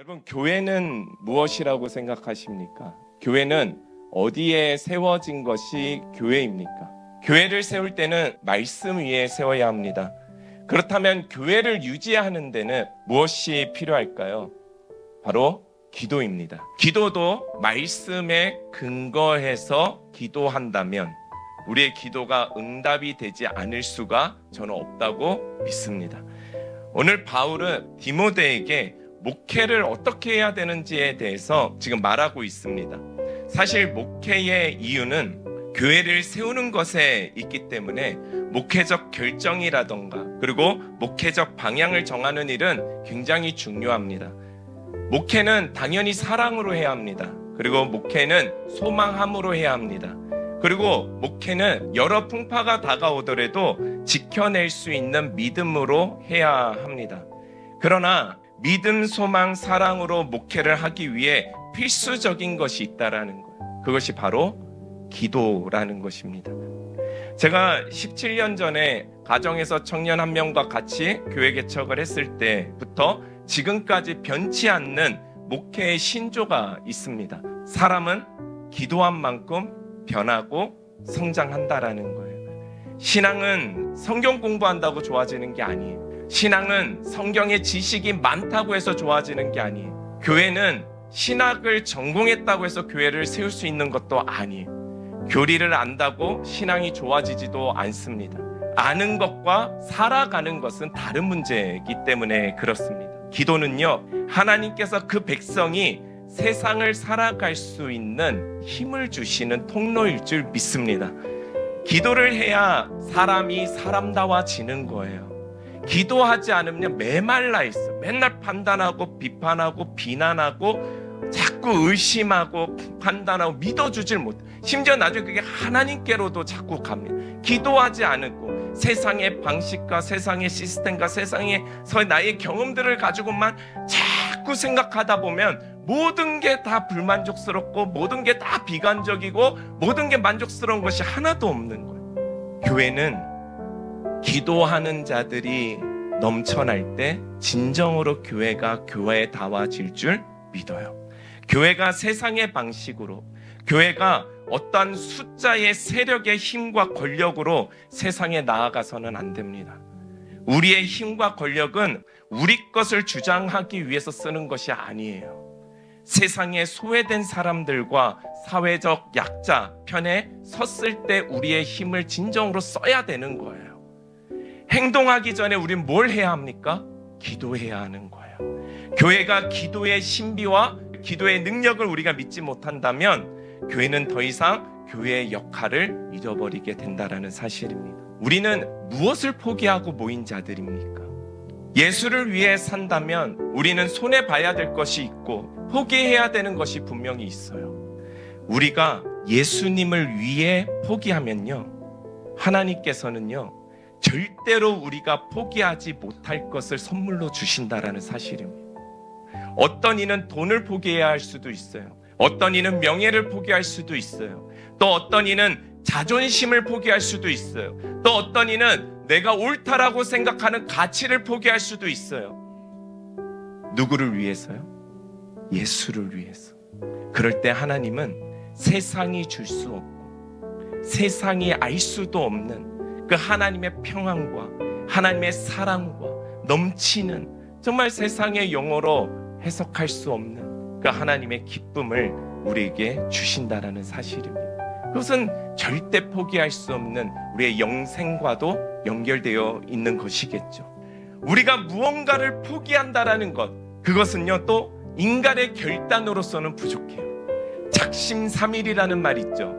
여러분, 교회는 무엇이라고 생각하십니까? 교회는 어디에 세워진 것이 교회입니까? 교회를 세울 때는 말씀 위에 세워야 합니다. 그렇다면 교회를 유지하는 데는 무엇이 필요할까요? 바로 기도입니다. 기도도 말씀에 근거해서 기도한다면 우리의 기도가 응답이 되지 않을 수가 저는 없다고 믿습니다. 오늘 바울은 디모데에게 목회를 어떻게 해야 되는지에 대해서 지금 말하고 있습니다. 사실 목회의 이유는 교회를 세우는 것에 있기 때문에 목회적 결정이라던가 그리고 목회적 방향을 정하는 일은 굉장히 중요합니다. 목회는 당연히 사랑으로 해야 합니다. 그리고 목회는 소망함으로 해야 합니다. 그리고 목회는 여러 풍파가 다가오더라도 지켜낼 수 있는 믿음으로 해야 합니다. 그러나 믿음, 소망, 사랑으로 목회를 하기 위해 필수적인 것이 있다라는 거예요. 그것이 바로 기도라는 것입니다. 제가 17년 전에 가정에서 청년 한 명과 같이 교회 개척을 했을 때부터 지금까지 변치 않는 목회의 신조가 있습니다. 사람은 기도한 만큼 변하고 성장한다라는 거예요. 신앙은 성경 공부한다고 좋아지는 게 아니에요. 신앙은 성경의 지식이 많다고 해서 좋아지는 게 아니에요. 교회는 신학을 전공했다고 해서 교회를 세울 수 있는 것도 아니에요. 교리를 안다고 신앙이 좋아지지도 않습니다. 아는 것과 살아가는 것은 다른 문제이기 때문에 그렇습니다. 기도는요, 하나님께서 그 백성이 세상을 살아갈 수 있는 힘을 주시는 통로일 줄 믿습니다. 기도를 해야 사람이 사람다워지는 거예요. 기도하지 않으면 메말라 있어. 맨날 판단하고 비판하고 비난하고 자꾸 의심하고 판단하고 믿어주질 못해. 심지어 나중에 그게 하나님께로도 자꾸 갑니다. 기도하지 않고 세상의 방식과 세상의 시스템과 세상에서 나의 경험들을 가지고만 자꾸 생각하다 보면 모든 게 다 불만족스럽고 모든 게 다 비관적이고 모든 게 만족스러운 것이 하나도 없는 거예요. 교회는 기도하는 자들이 넘쳐날 때 진정으로 교회가 교회다워질 줄 믿어요. 교회가 세상의 방식으로, 교회가 어떠한 숫자의 세력의 힘과 권력으로 세상에 나아가서는 안 됩니다. 우리의 힘과 권력은 우리 것을 주장하기 위해서 쓰는 것이 아니에요. 세상에 소외된 사람들과 사회적 약자 편에 섰을 때 우리의 힘을 진정으로 써야 되는 거예요. 행동하기 전에 우린 뭘 해야 합니까? 기도해야 하는 거예요. 교회가 기도의 신비와 기도의 능력을 우리가 믿지 못한다면 교회는 더 이상 교회의 역할을 잃어버리게 된다는 사실입니다. 우리는 무엇을 포기하고 모인 자들입니까? 예수를 위해 산다면 우리는 손해봐야 될 것이 있고 포기해야 되는 것이 분명히 있어요. 우리가 예수님을 위해 포기하면요, 하나님께서는요 절대로 우리가 포기하지 못할 것을 선물로 주신다라는 사실입니다. 어떤 이는 돈을 포기해야 할 수도 있어요. 어떤 이는 명예를 포기할 수도 있어요. 또 어떤 이는 자존심을 포기할 수도 있어요. 또 어떤 이는 내가 옳다라고 생각하는 가치를 포기할 수도 있어요. 누구를 위해서요? 예수를 위해서. 그럴 때 하나님은 세상이 줄 수 없고 세상이 알 수도 없는 그 하나님의 평안과 하나님의 사랑과 넘치는 정말 세상의 용어로 해석할 수 없는 그 하나님의 기쁨을 우리에게 주신다라는 사실입니다. 그것은 절대 포기할 수 없는 우리의 영생과도 연결되어 있는 것이겠죠. 우리가 무언가를 포기한다라는 것, 그것은요 또 인간의 결단으로서는 부족해요. 작심삼일이라는 말 있죠.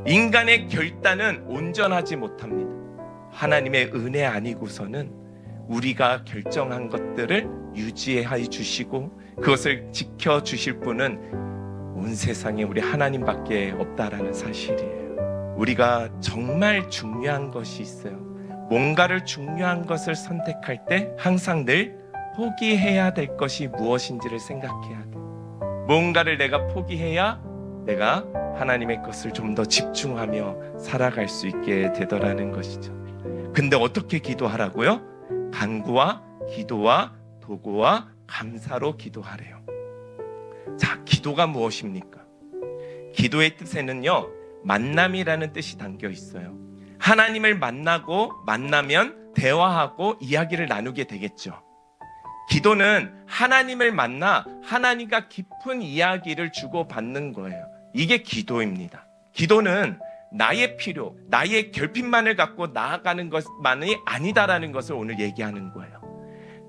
인간의 결단은 온전하지 못합니다. 하나님의 은혜 아니고서는 우리가 결정한 것들을 유지해 주시고 그것을 지켜주실 분은 온 세상에 우리 하나님밖에 없다라는 사실이에요. 우리가 정말 중요한 것이 있어요. 뭔가를 중요한 것을 선택할 때 항상 늘 포기해야 될 것이 무엇인지를 생각해야 돼요. 뭔가를 내가 포기해야 내가 하나님의 것을 좀 더 집중하며 살아갈 수 있게 되더라는 것이죠. 근데 어떻게 기도하라고요? 간구와 기도와 도구와 감사로 기도하래요. 기도가 무엇입니까? 기도의 뜻에는요, 만남이라는 뜻이 담겨 있어요. 하나님을 만나면 대화하고 이야기를 나누게 되겠죠. 기도는 하나님을 만나 하나님과 깊은 이야기를 주고받는 거예요. 이게 기도입니다. 기도는 나의 필요, 나의 결핍만을 갖고 나아가는 것만이 아니다라는 것을 오늘 얘기하는 거예요.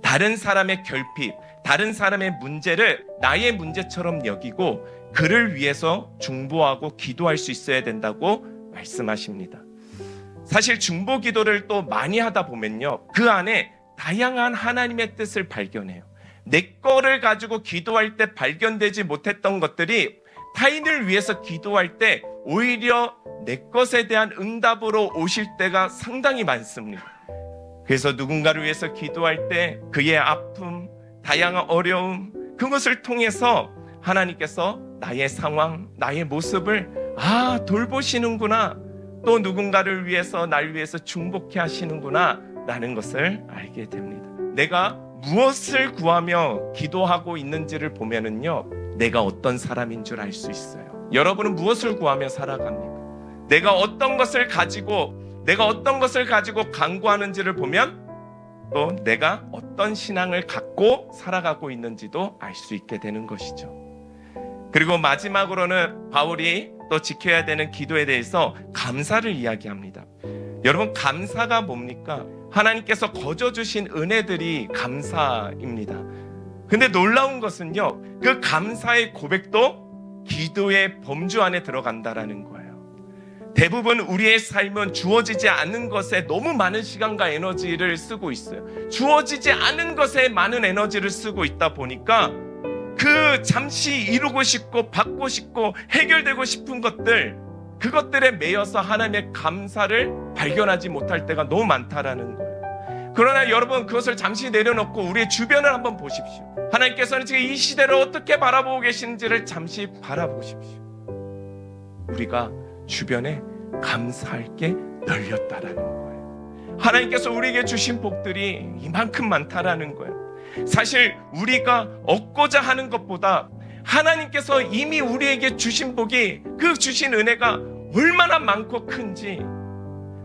다른 사람의 결핍, 다른 사람의 문제를 나의 문제처럼 여기고 그를 위해서 중보하고 기도할 수 있어야 된다고 말씀하십니다. 사실 중보 기도를 또 많이 하다 보면요, 그 안에 다양한 하나님의 뜻을 발견해요. 내 거를 가지고 기도할 때 발견되지 못했던 것들이 타인을 위해서 기도할 때 오히려 내 것에 대한 응답으로 오실 때가 상당히 많습니다. 그래서 누군가를 위해서 기도할 때 그의 아픔, 다양한 어려움, 그것을 통해서 하나님께서 나의 상황, 나의 모습을 돌보시는구나, 또 누군가를 위해서 날 위해서 중보케 하시는구나 라는 것을 알게 됩니다. 내가 무엇을 구하며 기도하고 있는지를 보면은요, 내가 어떤 사람인 줄 알 수 있어요. 여러분은 무엇을 구하며 살아갑니까? 내가 어떤 것을 가지고 간구하는지를 보면 또 내가 어떤 신앙을 갖고 살아가고 있는지도 알 수 있게 되는 것이죠. 그리고 마지막으로는 바울이 또 지켜야 되는 기도에 대해서 감사를 이야기합니다. 여러분, 감사가 뭡니까? 하나님께서 거저 주신 은혜들이 감사입니다. 근데 놀라운 것은요, 그 감사의 고백도 기도의 범주 안에 들어간다라는 거예요. 대부분 우리의 삶은 주어지지 않는 것에 너무 많은 시간과 에너지를 쓰고 있어요. 주어지지 않은 것에 많은 에너지를 쓰고 있다 보니까 그 잠시 이루고 싶고 받고 싶고 해결되고 싶은 것들, 그것들에 매여서 하나님의 감사를 발견하지 못할 때가 너무 많다라는 거예요. 그러나 여러분, 그것을 잠시 내려놓고 우리의 주변을 한번 보십시오. 하나님께서는 지금 이 시대를 어떻게 바라보고 계시는지를 잠시 바라보십시오. 우리가 주변에 감사할 게 널렸다라는 거예요. 하나님께서 우리에게 주신 복들이 이만큼 많다라는 거예요. 사실 우리가 얻고자 하는 것보다 하나님께서 이미 우리에게 주신 복이, 그 주신 은혜가 얼마나 많고 큰지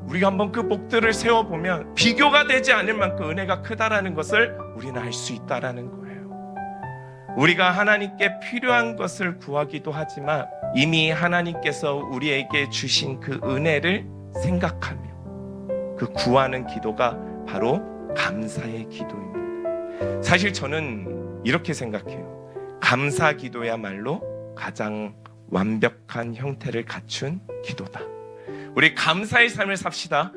우리가 한번 그 복들을 세워보면 비교가 되지 않을 만큼 은혜가 크다라는 것을 우리는 알 수 있다라는 거예요. 우리가 하나님께 필요한 것을 구하기도 하지만 이미 하나님께서 우리에게 주신 그 은혜를 생각하며 그 구하는 기도가 바로 감사의 기도입니다. 사실 저는 이렇게 생각해요. 감사 기도야말로 가장 완벽한 형태를 갖춘 기도다. 우리 감사의 삶을 삽시다.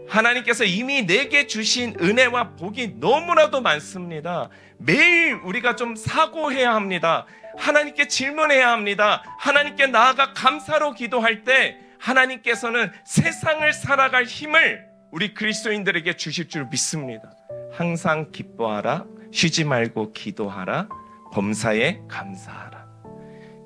하나님께서 이미 내게 주신 은혜와 복이 너무나도 많습니다. 매일 우리가 좀 사고해야 합니다. 하나님께 질문해야 합니다. 하나님께 나아가 감사로 기도할 때 하나님께서는 세상을 살아갈 힘을 우리 그리스도인들에게 주실 줄 믿습니다. 항상 기뻐하라, 쉬지 말고 기도하라, 범사에 감사하라.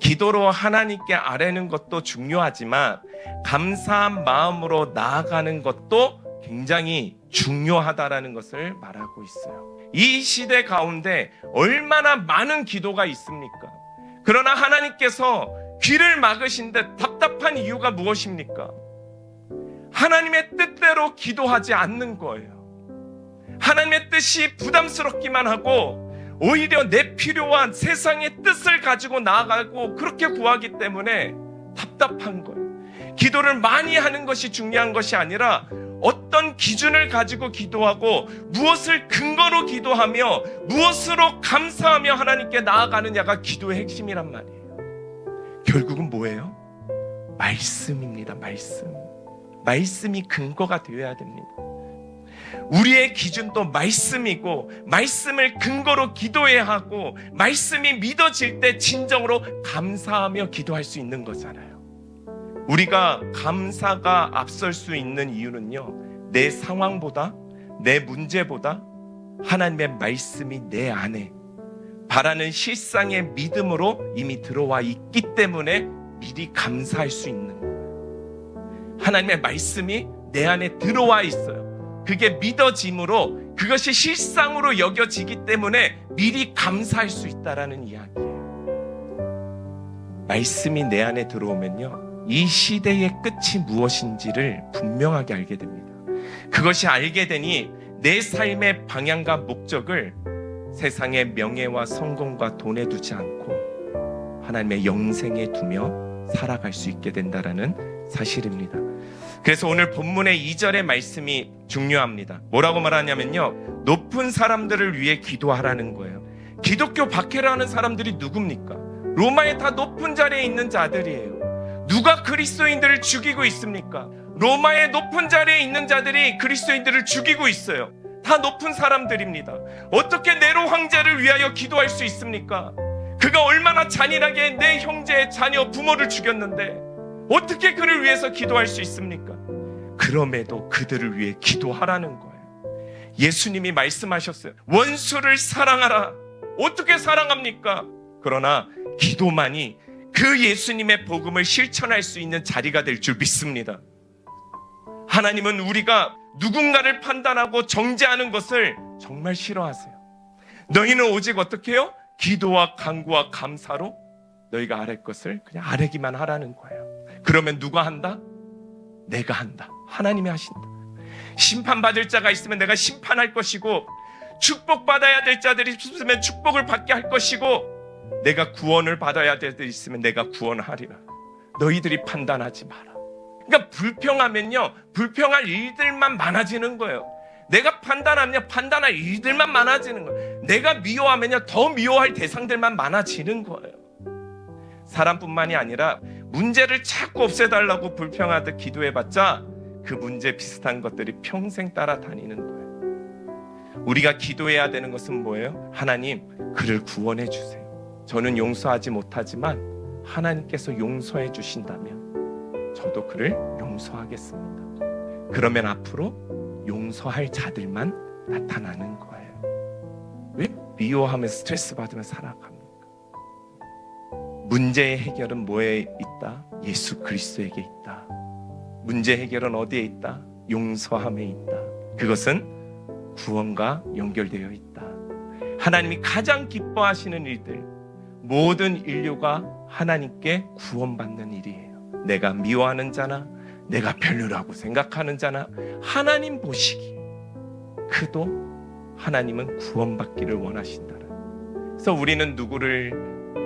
기도로 하나님께 아뢰는 것도 중요하지만 감사한 마음으로 나아가는 것도 굉장히 중요하다라는 것을 말하고 있어요. 이 시대 가운데 얼마나 많은 기도가 있습니까? 그러나 하나님께서 귀를 막으신 듯 답답한 이유가 무엇입니까? 하나님의 뜻대로 기도하지 않는 거예요. 하나님의 뜻이 부담스럽기만 하고 오히려 내 필요한 세상의 뜻을 가지고 나아가고 그렇게 구하기 때문에 답답한 거예요. 기도를 많이 하는 것이 중요한 것이 아니라 어떤 기준을 가지고 기도하고 무엇을 근거로 기도하며 무엇으로 감사하며 하나님께 나아가느냐가 기도의 핵심이란 말이에요. 결국은 뭐예요? 말씀입니다. 말씀이 근거가 되어야 됩니다. 우리의 기준도 말씀이고 말씀을 근거로 기도해야 하고 말씀이 믿어질 때 진정으로 감사하며 기도할 수 있는 거잖아요. 우리가 감사가 앞설 수 있는 이유는요, 내 상황보다 내 문제보다 하나님의 말씀이 내 안에 바라는 실상의 믿음으로 이미 들어와 있기 때문에 미리 감사할 수 있는 거예요. 하나님의 말씀이 내 안에 들어와 있어요. 그게 믿어짐으로 그것이 실상으로 여겨지기 때문에 미리 감사할 수 있다라는 이야기예요. 말씀이 내 안에 들어오면요, 이 시대의 끝이 무엇인지를 분명하게 알게 됩니다. 그것이 알게 되니 내 삶의 방향과 목적을 세상의 명예와 성공과 돈에 두지 않고 하나님의 영생에 두며 살아갈 수 있게 된다라는 사실입니다. 그래서 오늘 본문의 2절의 말씀이 중요합니다. 뭐라고 말하냐면요, 높은 사람들을 위해 기도하라는 거예요. 기독교 박해를 하는 사람들이 누굽니까? 로마에 다 높은 자리에 있는 자들이에요. 누가 그리스도인들을 죽이고 있습니까? 로마의 높은 자리에 있는 자들이 그리스도인들을 죽이고 있어요. 다 높은 사람들입니다. 어떻게 네로 황제를 위하여 기도할 수 있습니까? 그가 얼마나 잔인하게 내 형제, 자녀, 부모를 죽였는데 어떻게 그를 위해서 기도할 수 있습니까? 그럼에도 그들을 위해 기도하라는 거예요. 예수님이 말씀하셨어요. 원수를 사랑하라. 어떻게 사랑합니까? 그러나 기도만이 그 예수님의 복음을 실천할 수 있는 자리가 될 줄 믿습니다. 하나님은 우리가 누군가를 판단하고 정죄하는 것을 정말 싫어하세요. 너희는 오직 어떻게 해요? 기도와 간구와 감사로 너희가 아랠 것을 그냥 아뢰기만 하라는 거예요. 그러면 누가 한다? 내가 한다. 하나님이 하신다. 심판받을 자가 있으면 내가 심판할 것이고, 축복받아야 될 자들이 있으면 축복을 받게 할 것이고, 내가 구원을 받아야 될 자들이 있으면 내가 구원하리라. 너희들이 판단하지 마라. 그러니까 불평하면요, 불평할 일들만 많아지는 거예요. 내가 판단하면 판단할 일들만 많아지는 거예요. 내가 미워하면요, 더 미워할 대상들만 많아지는 거예요. 사람뿐만이 아니라 문제를 자꾸 없애달라고 불평하듯 기도해봤자 그 문제 비슷한 것들이 평생 따라다니는 거예요. 우리가 기도해야 되는 것은 뭐예요? 하나님, 그를 구원해 주세요. 저는 용서하지 못하지만 하나님께서 용서해 주신다면 저도 그를 용서하겠습니다. 그러면 앞으로 용서할 자들만 나타나는 거예요. 왜? 미워하면서 스트레스 받으며 살아갑니까? 문제의 해결은 뭐에 있다? 예수 그리스도에게 있다. 문제 해결은 어디에 있다? 용서함에 있다. 그것은 구원과 연결되어 있다. 하나님이 가장 기뻐하시는 일들, 모든 인류가 하나님께 구원받는 일이에요. 내가 미워하는 자나 내가 별로라고 생각하는 자나 하나님 보시기 그도 하나님은 구원받기를 원하신다는. 그래서 우리는 누구를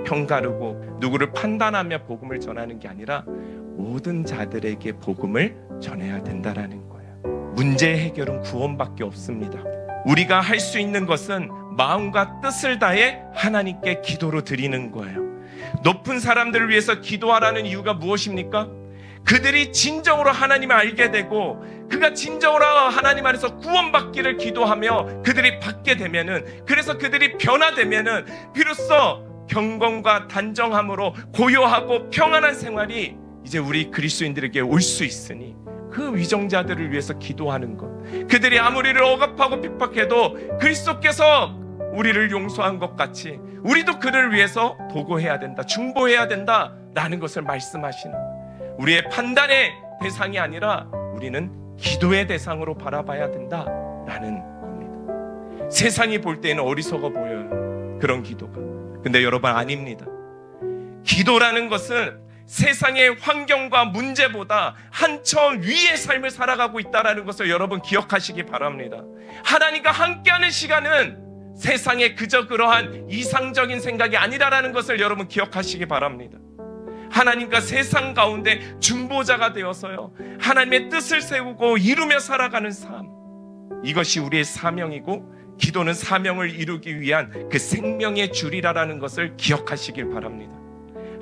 평가르고 누구를 판단하며 복음을 전하는 게 아니라 모든 자들에게 복음을 전해야 된다라는 거예요. 문제 해결은 구원밖에 없습니다. 우리가 할 수 있는 것은 마음과 뜻을 다해 하나님께 기도로 드리는 거예요. 높은 사람들을 위해서 기도하라는 이유가 무엇입니까? 그들이 진정으로 하나님을 알게 되고 그가 진정으로 하나님 안에서 구원받기를 기도하며 그들이 받게 되면은, 그래서 그들이 변화되면은 비로소 경건과 단정함으로 고요하고 평안한 생활이 이제 우리 그리스도인들에게 올 수 있으니 그 위정자들을 위해서 기도하는 것, 그들이 아무리를 억압하고 핍박해도 그리스도께서 우리를 용서한 것 같이 우리도 그를 위해서 도구해야 된다, 중보해야 된다라는 것을 말씀하시는 거예요. 우리의 판단의 대상이 아니라 우리는 기도의 대상으로 바라봐야 된다라는 겁니다. 세상이 볼 때는 어리석어 보여요, 그런 기도가. 근데 여러분, 아닙니다. 기도라는 것은 세상의 환경과 문제보다 한참 위의 삶을 살아가고 있다는 것을 여러분 기억하시기 바랍니다. 하나님과 함께하는 시간은 세상에 그저 그러한 이상적인 생각이 아니라는 것을 여러분 기억하시기 바랍니다. 하나님과 세상 가운데 중보자가 되어서요, 하나님의 뜻을 세우고 이루며 살아가는 삶, 이것이 우리의 사명이고 기도는 사명을 이루기 위한 그 생명의 줄이라는 것을 기억하시길 바랍니다.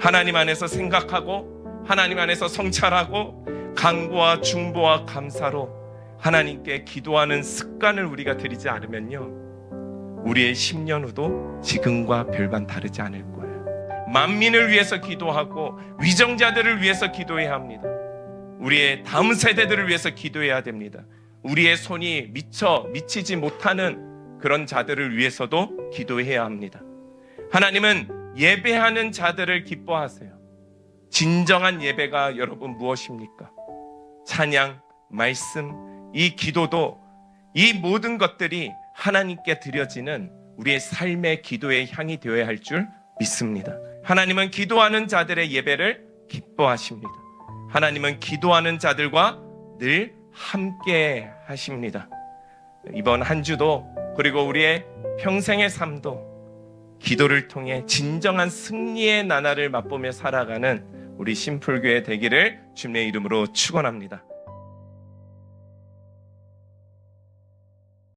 하나님 안에서 생각하고 하나님 안에서 성찰하고 간구와 중보와 감사로 하나님께 기도하는 습관을 우리가 들이지 않으면요, 우리의 10년 후도 지금과 별반 다르지 않을 거예요. 만민을 위해서 기도하고 위정자들을 위해서 기도해야 합니다. 우리의 다음 세대들을 위해서 기도해야 됩니다. 우리의 손이 미치지 못하는 그런 자들을 위해서도 기도해야 합니다. 하나님은 예배하는 자들을 기뻐하세요. 진정한 예배가 여러분 무엇입니까? 찬양, 말씀, 이 기도도, 이 모든 것들이 하나님께 드려지는 우리의 삶의 기도의 향이 되어야 할 줄 믿습니다. 하나님은 기도하는 자들의 예배를 기뻐하십니다. 하나님은 기도하는 자들과 늘 함께 하십니다. 이번 한 주도 그리고 우리의 평생의 삶도 기도를 통해 진정한 승리의 나날을 맛보며 살아가는 우리 심플교회 되기를 주님의 이름으로 축원합니다.